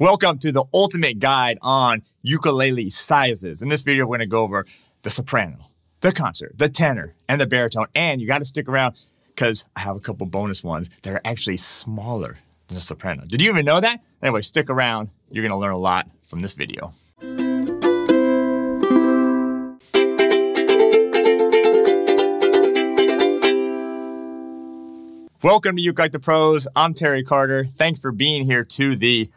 Welcome to the ultimate guide on ukulele sizes. In this video, we're going to go over the soprano, the concert, the tenor, and the baritone. And you got to stick around because I have a couple bonus ones that are actually smaller than the soprano. Did you even know that? Anyway, stick around. You're going to learn a lot from this video. Welcome to Uke Like the Pros. I'm Terry Carter. Thanks for being here to the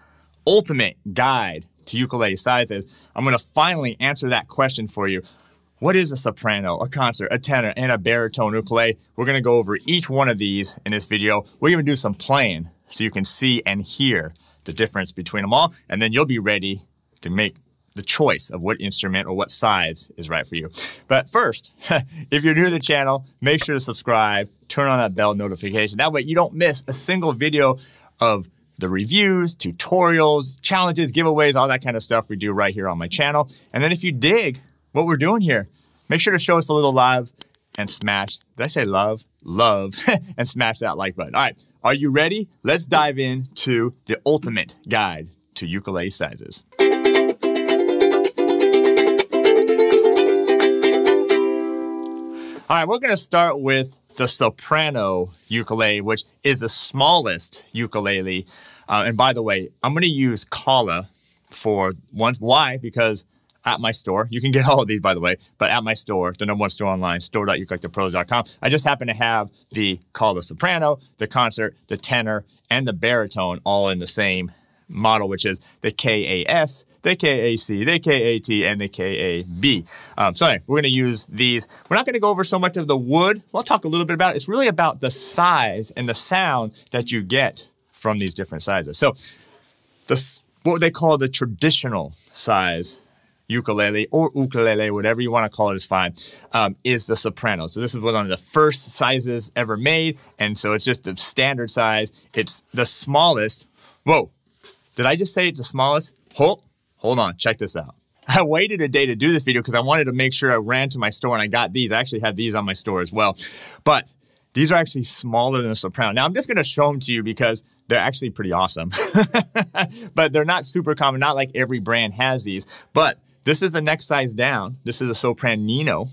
ultimate guide to ukulele sizes. I'm going to finally answer that question for you. What is a soprano, a concert, a tenor, and a baritone ukulele? We're going to go over each one of these in this video. We're even do some playing so you can see and hear the difference between them all, and then you'll be ready to make the choice of what instrument or what size is right for you. But first, if you're new to the channel, make sure to subscribe, turn on that bell notification. That way you don't miss a single video of the reviews, tutorials, challenges, giveaways, all that kind of stuff we do right here on my channel. And then if you dig what we're doing here, make sure to show us a little love and smash, did I say love? Love, and smash that like button. All right, are you ready? Let's dive into the ultimate guide to ukulele sizes. All right, we're gonna start with the soprano ukulele, which is the smallest ukulele. And by the way, I'm going to use Kala for one. Why? Because at my store, you can get all of these, by the way, but at my store, the #1 store online, store.ukelikeThePros.com, I just happen to have the Kala soprano, the concert, the tenor, and the baritone all in the same model, which is the KAS, the KAC, the KAT, and the KAB. So anyway, we're going to use these. We're not going to go over so much of the wood. We'll talk a little bit about it. It's really about the size and the sound that you get from these different sizes. So what they call the traditional size ukulele or ukulele, whatever you want to call it is fine, is the soprano. So this is one of the first sizes ever made. And so it's just a standard size. It's the smallest. Whoa, did I just say it's the smallest? Hold on, check this out. I waited a day to do this video because I wanted to make sure I ran to my store and I got these. I actually have these on my store as well. But these are actually smaller than a soprano. Now I'm just going to show them to you because they're actually pretty awesome. But they're not super common. Not like every brand has these. But this is the next size down. This is a Sopranino.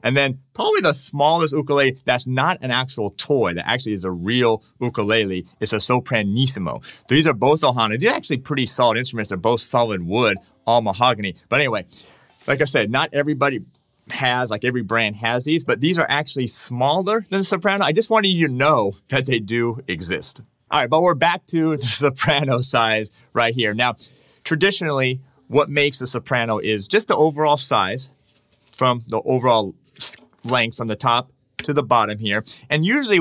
And then probably the smallest ukulele that's not an actual toy, that actually is a real ukulele, is a Sopranissimo. These are both Ohana. These are actually pretty solid instruments. They're both solid wood, all mahogany. But anyway, like I said, not everybody has, like every brand has these, but these are actually smaller than the soprano. I just wanted you to know that they do exist. All right, but we're back to the soprano size right here. Now, traditionally, what makes a soprano is just the overall size from the overall length from the top to the bottom here. And usually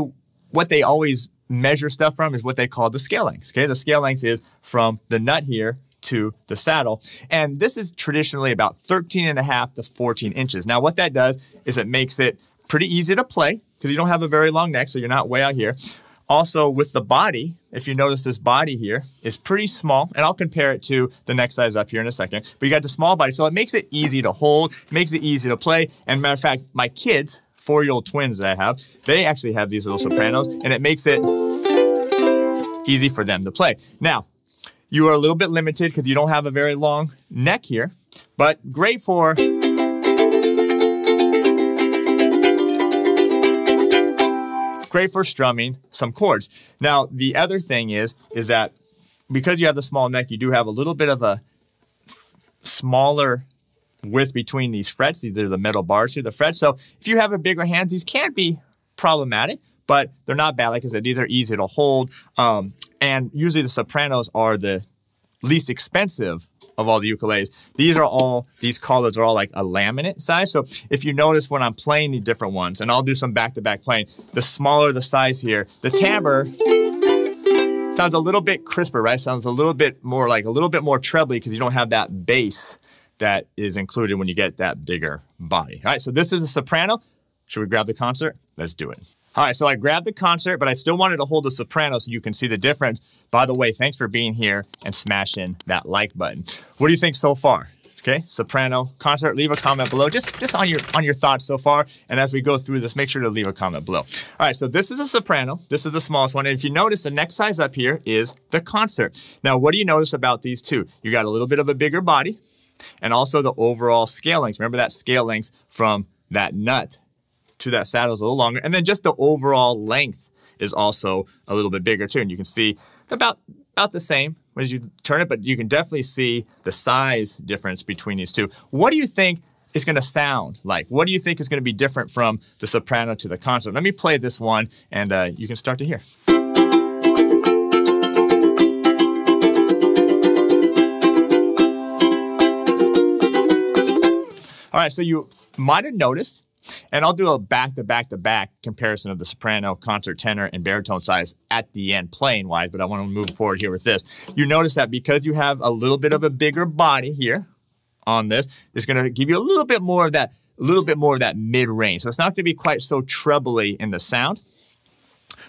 what they always measure stuff from is what they call the scale length. Okay, the scale length is from the nut here to the saddle. And this is traditionally about 13.5 to 14 inches. Now what that does is it makes it pretty easy to play because you don't have a very long neck, so you're not way out here. Also with the body, if you notice this body here is pretty small, and I'll compare it to the next size up here in a second, but you got the small body, so it makes it easy to hold, makes it easy to play, and matter of fact, my kids, 4-year-old twins that I have, they actually have these little sopranos, and it makes it easy for them to play. Now, you are a little bit limited because you don't have a very long neck here, but great for strumming some chords. Now, the other thing is that because you have the small neck, you do have a little bit of a smaller width between these frets. These are the metal bars here, the frets. So if you have a bigger hands, these can be problematic, but they're not bad. Like I said, these are easy to hold. And usually the sopranos are the least expensive of all the ukuleles. These collars are all like a laminate size. So if you notice when I'm playing the different ones, and I'll do some back-to-back playing, the smaller the size here, the timbre sounds a little bit crisper, right? Sounds a little bit more trebly because you don't have that bass that is included when you get that bigger body. All right, so this is a soprano. Should we grab the concert? Let's do it. All right, so I grabbed the concert, but I still wanted to hold the soprano so you can see the difference. By the way, thanks for being here and smashing that like button. What do you think so far? Okay, soprano, concert, leave a comment below just on your thoughts so far. And as we go through this, make sure to leave a comment below. All right, so this is a soprano. This is the smallest one. And if you notice, the next size up here is the concert. Now, what do you notice about these two? You got a little bit of a bigger body and also the overall scale length. Remember that scale length from that nut to that saddle is a little longer. And then just the overall length is also a little bit bigger too. And you can see about the same as you turn it, but you can definitely see the size difference between these two. What do you think is going to sound like? What do you think is going to be different from the soprano to the concert? Let me play this one, and you can start to hear. All right, so you might have noticed, and I'll do a back-to-back-to-back comparison of the soprano, concert, tenor, and baritone size at the end playing-wise, but I want to move forward here with this. You notice that because you have a little bit of a bigger body here on this, it's going to give you a little bit more of that mid-range. So it's not going to be quite so trebly in the sound.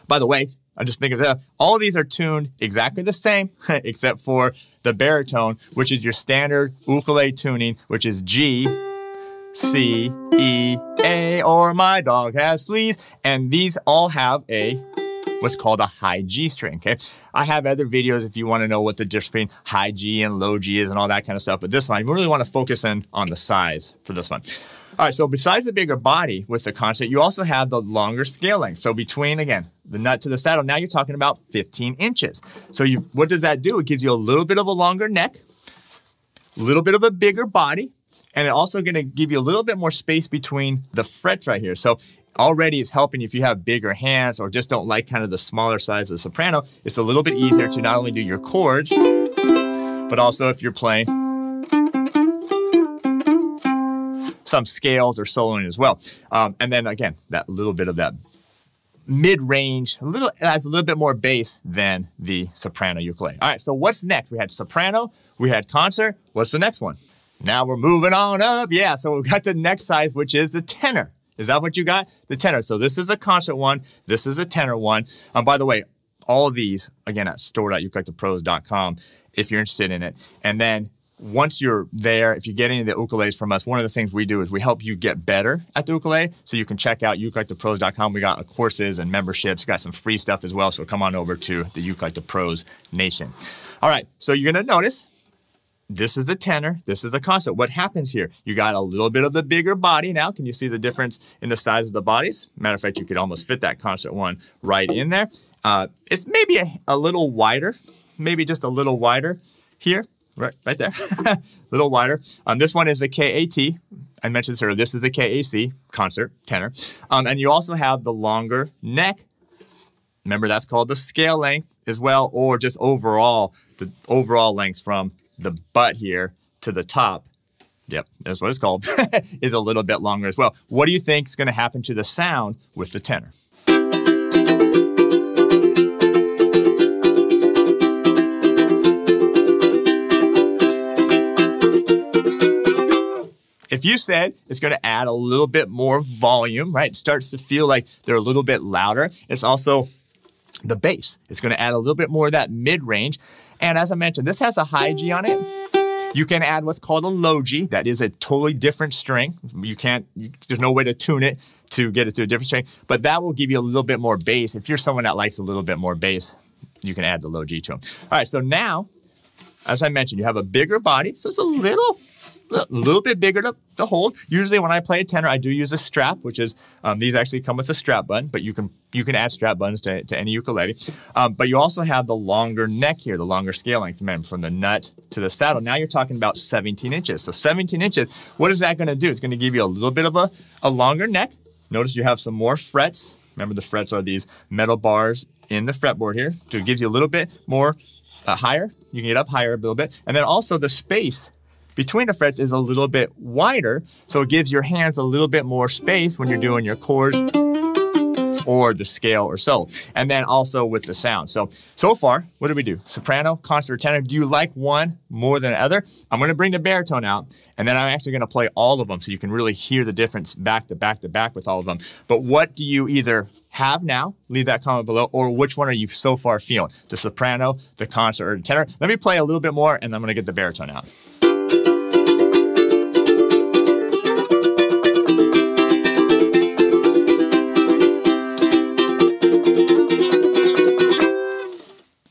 By the way, I just think of that. All of these are tuned exactly the same, except for the baritone, which is your standard ukulele tuning, which is G, C, E, A, or my dog has fleas. And these all have what's called a high G string, okay? I have other videos if you want to know what the difference between high G and low G is and all that kind of stuff. But this one, you really want to focus in on the size for this one. All right, so besides the bigger body with the concert, you also have the longer scale length. So between, again, the nut to the saddle, now you're talking about 15 inches. So what does that do? It gives you a little bit of a longer neck, a little bit of a bigger body, and it's also going to give you a little bit more space between the frets right here. So already it's helping you if you have bigger hands or just don't like kind of the smaller size of the soprano. It's a little bit easier to not only do your chords, but also if you're playing some scales or soloing as well. And then again, that little bit of that mid-range, has a little bit more bass than the soprano ukulele. All right, so what's next? We had soprano, we had concert. What's the next one? Now we're moving on up. Yeah, so we've got the next size, which is the tenor. Is that what you got? The tenor. So this is a concert one. This is a tenor one. By the way, all of these, again, at store.ukulelepros.com if you're interested in it. And then once you're there, if you get any of the ukuleles from us, one of the things we do is we help you get better at the ukulele. So you can check out ukulelepros.com. We got courses and memberships. We got some free stuff as well. So come on over to the Ukulele to Pros Nation. All right, so you're going to notice this is a tenor, this is a concert. What happens here? You got a little bit of the bigger body now. Can you see the difference in the size of the bodies? Matter of fact, you could almost fit that concert one right in there. It's maybe a little wider, maybe just a little wider here, right there, a little wider. This one is a KAT. I mentioned this earlier. This is a KAC, concert, tenor. And you also have the longer neck. Remember, that's called the scale length as well, or just overall, the overall length from the butt here to the top, yep, that's what it's called, is a little bit longer as well. What do you think is going to happen to the sound with the tenor? If you said it's going to add a little bit more volume, right? It starts to feel like they're a little bit louder. It's also the bass. It's going to add a little bit more of that mid-range. And as I mentioned, this has a high G on it. You can add what's called a low G. That is a totally different string. There's no way to tune it to get it to a different string. But that will give you a little bit more bass. If you're someone that likes a little bit more bass, you can add the low G to them. All right, so now, as I mentioned, you have a bigger body. So it's a little bit bigger to hold. Usually when I play a tenor, I do use a strap, which is, these actually come with a strap button, but you can add strap buttons to any ukulele. But you also have the longer neck here, the longer scale length, remember, from the nut to the saddle. Now you're talking about 17 inches. So 17 inches, what is that going to do? It's going to give you a little bit of a longer neck. Notice you have some more frets. Remember, the frets are these metal bars in the fretboard here. So it gives you a little bit more higher. You can get up higher a little bit. And then also the space between the frets is a little bit wider, so it gives your hands a little bit more space when you're doing your chords or the scale or solo. And then also with the sound. So far, what did we do? Soprano, concert, tenor. Do you like one more than the other? I'm going to bring the baritone out, and then I'm actually going to play all of them so you can really hear the difference back to back to back with all of them. But what do you either have now? Leave that comment below. Or which one are you so far feeling? The soprano, the concert, or the tenor? Let me play a little bit more, and I'm going to get the baritone out.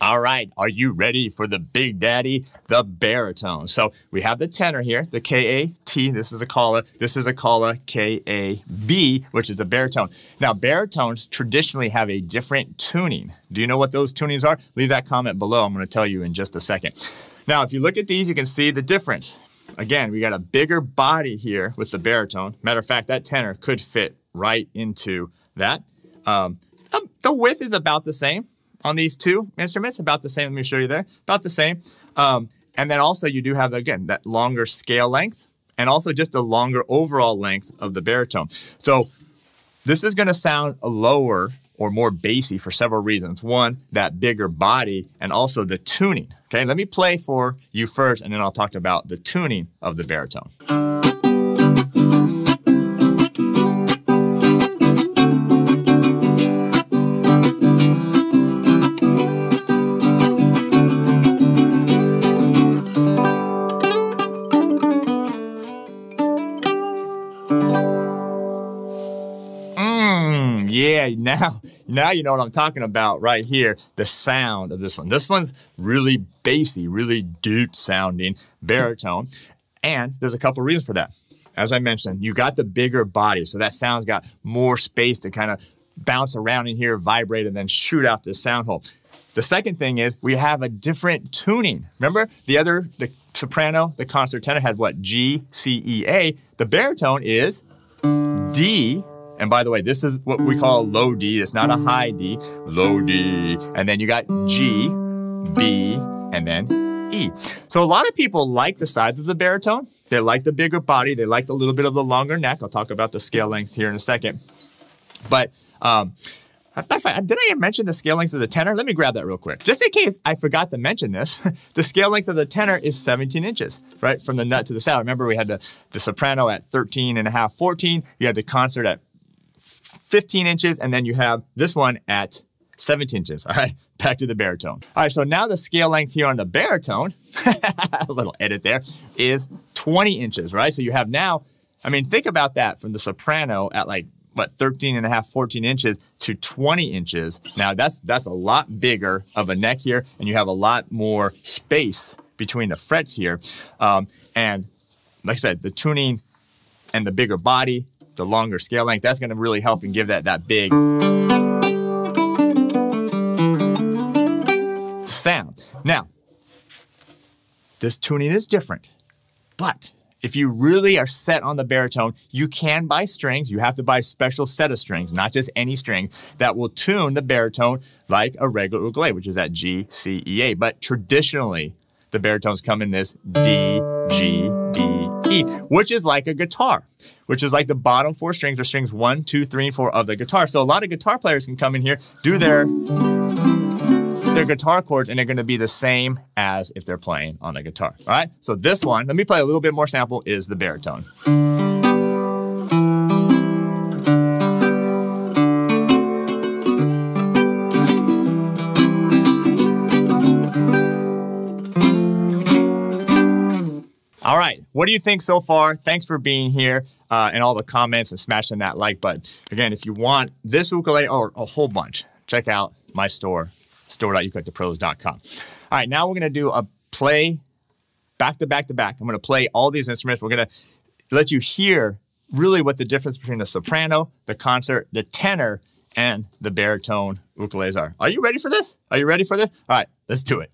All right, are you ready for the big daddy, the baritone? So we have the tenor here, the K-A-T, this is a Kala, this is a Kala K-A-B, which is a baritone. Now, baritones traditionally have a different tuning. Do you know what those tunings are? Leave that comment below. I'm going to tell you in just a second. Now, if you look at these, you can see the difference. Again, we got a bigger body here with the baritone. Matter of fact, that tenor could fit right into that. The width is about the same. On these two instruments, about the same. Let me show you there. About the same. And then also you do have, again, that longer scale length and also just a longer overall length of the baritone. So this is going to sound lower or more bassy for several reasons. One, that bigger body and also the tuning. Okay, let me play for you first and then I'll talk about the tuning of the baritone. Yeah, now you know what I'm talking about right here, the sound of this one. This one's really bassy, really deep sounding baritone. And there's a couple reasons for that. As I mentioned, you got the bigger body, so that sound's got more space to kind of bounce around in here, vibrate, and then shoot out this sound hole. The second thing is we have a different tuning. Remember the soprano, the concert tenor had what? G, C, E, A. The baritone is D. And by the way, this is what we call low D. It's not a high D. Low D. And then you got G, B, and then E. So a lot of people like the size of the baritone. They like the bigger body. They like a little bit of the longer neck. I'll talk about the scale length here in a second. But did I mention the scale length of the tenor? Let me grab that real quick. Just in case I forgot to mention this, the scale length of the tenor is 17 inches, right? From the nut to the saddle. Remember, we had the soprano at 13 and a half, 14. You had the concert at 15 inches, and then you have this one at 17 inches. All right, back to the baritone. All right, so now the scale length here on the baritone, a little edit there, is 20 inches, right? So you have now, I mean, think about that from the soprano at like, what, 13 and a half, 14 inches to 20 inches. Now that's a lot bigger of a neck here, and you have a lot more space between the frets here. And like I said, the tuning and the bigger body, the longer scale length, that's going to really help and give that big sound. Now, this tuning is different, but if you really are set on the baritone, you can buy strings. You have to buy a special set of strings, not just any strings, that will tune the baritone like a regular ukulele, which is that G, C, E, A. But traditionally, the baritones come in this D, G, B, E, which is like a guitar, which is like the bottom four strings, or strings 1, 2, 3, and 4 of the guitar. So a lot of guitar players can come in here, do their guitar chords, and they're going to be the same as if they're playing on a guitar. All right, so this one, let me play a little bit more sample, is the baritone. All right, what do you think so far? Thanks for being here and all the comments and smashing that like button. Again, if you want this ukulele or a whole bunch, check out my store, store.ukuleletoPros.com. All right, now we're going to do a play back to back to back. I'm going to play all these instruments. We're going to let you hear really what the difference between the soprano, the concert, the tenor, and the baritone ukuleles are. Are you ready for this? Are you ready for this? All right, let's do it.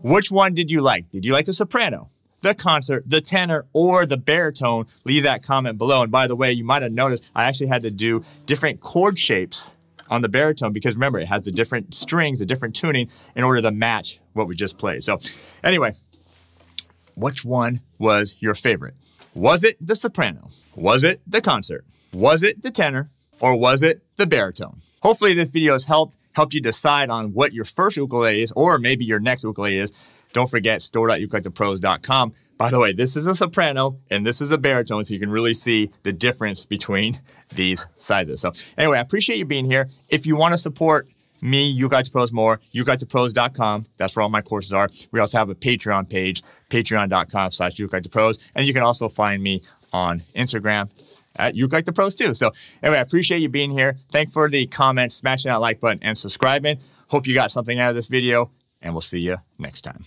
Which one did you like? Did you like the soprano, the concert, the tenor, or the baritone? Leave that comment below. And by the way, you might have noticed I actually had to do different chord shapes on the baritone because remember, it has the different strings, the different tuning in order to match what we just played. So anyway, which one was your favorite? Was it the soprano? Was it the concert? Was it the tenor? Or was it the baritone? Hopefully this video has helped you decide on what your first ukulele is, or maybe your next ukulele is. Don't forget store.ukuleletoPros.com. By the way, this is a soprano and this is a baritone, so you can really see the difference between these sizes. So anyway, I appreciate you being here. If you want to support me, Ukulele to Pros more, ukuleletoPros.com. That's where all my courses are. We also have a Patreon page, patreon.com/ukulele to pros. And you can also find me on Instagram at Ukulele to Pros too. So anyway, I appreciate you being here. Thanks for the comments, smashing that like button, and subscribing. Hope you got something out of this video, and we'll see you next time.